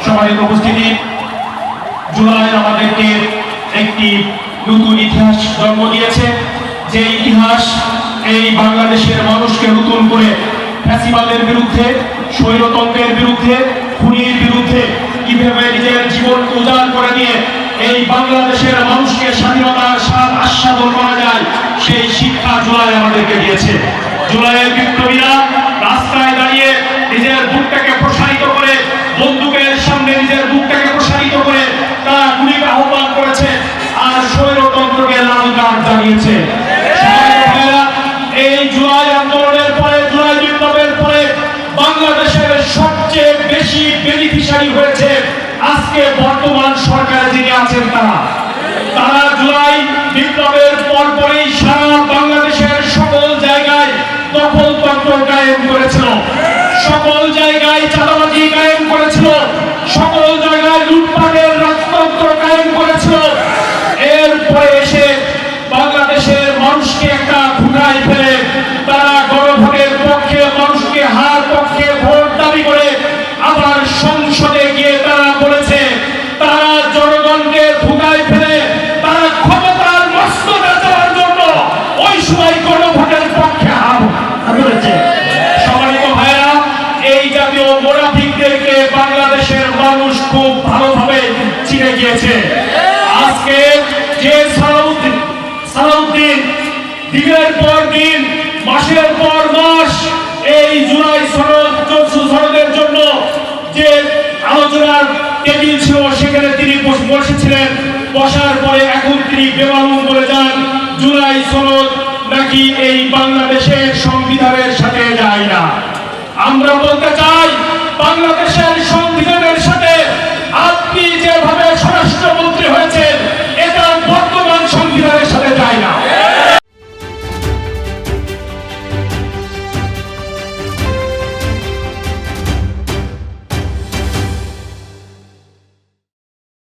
সম্মানিত উপস্থিতি, জুলাই আমাদেরকে একটি নতুন ইতিহাস জন্ম দিয়েছে, যে ইতিহাস এই বাংলাদেশের মানুষকে নতুন করে ফ্যাসিবাদের বিরুদ্ধে, স্বৈরতন্ত্রের বিরুদ্ধে, খুনির বিরুদ্ধে কিভাবে নিজের জীবনকে উজাড় করে দিয়ে এই বাংলাদেশের মানুষকে স্বাধীনতার স্বাদ আস্বাদন করা যায়, সেই শিক্ষা জুলাই আমাদেরকে দিয়েছে। জুলাইয়ের বিপ্লবীরা রাস্তায় দাঁড়িয়ে নিজের বুকটাকে প্রসারিত করে, বন্দুকের সামনে নিজের বুকটাকে প্রসারিত করে তারা গুলির আহ্বান করেছে আর স্বৈরতন্ত্রকে লাল কার্ড জানিয়েছে। এই জুলাই আন্দোলনের পরে, জুলাই বিপ্লবের পরে বাংলাদেশের সবচেয়ে বেশি বেনিফিশিয়ারি হয়েছে আজকে বর্তমান সরকারে যিনি আছেন তারা জুলাই বিপ্লবের পরপরই সারা বাংলাদেশের সকল জায়গায় দখলতন্ত্র কায়েম করেছিল, সকল জায়গায় চাঁদাবাজি কায়েম করেছিল, সকল জায়গায় লুটপাটের রাজতন্ত্র কায়েম করেছিল। এরপরে এসে বাংলাদেশের মানুষকে একটা খুঁটায় ফেলে তারা গণভোটের পক্ষে, মানুষকে হার পক্ষে ভোট দাবি করে আবার সংসদে গিয়ে তারা বলেছে তারা জনগণকে খুঁটায় ফেলে তারা ক্ষমতার মস্তদে যাওয়ার জন্য ওই সময় গণভোটের পক্ষে বলেছে। সম্মানিত ভাইরা, এই জাতীয় মুনাফিকদেরকে বাংলাদেশের মানুষ খুব ভালোভাবে চিনে গিয়েছে। আজকে যে সালাউদ্দিন দিনের পর দিন, মাসের পর মাস এই জুলাই সনদের জন্য যে আলোচনার টেবিল ছিল সেখানে তিনি বসেছিলেন, বসার পরে এখন তিনি বেমালুম বলে যান জুলাই সনদ নাকি এই বাংলাদেশের সংবিধানের সাথে যায় না। আমরা বলতে চাই বাংলাদেশের সংবিধানের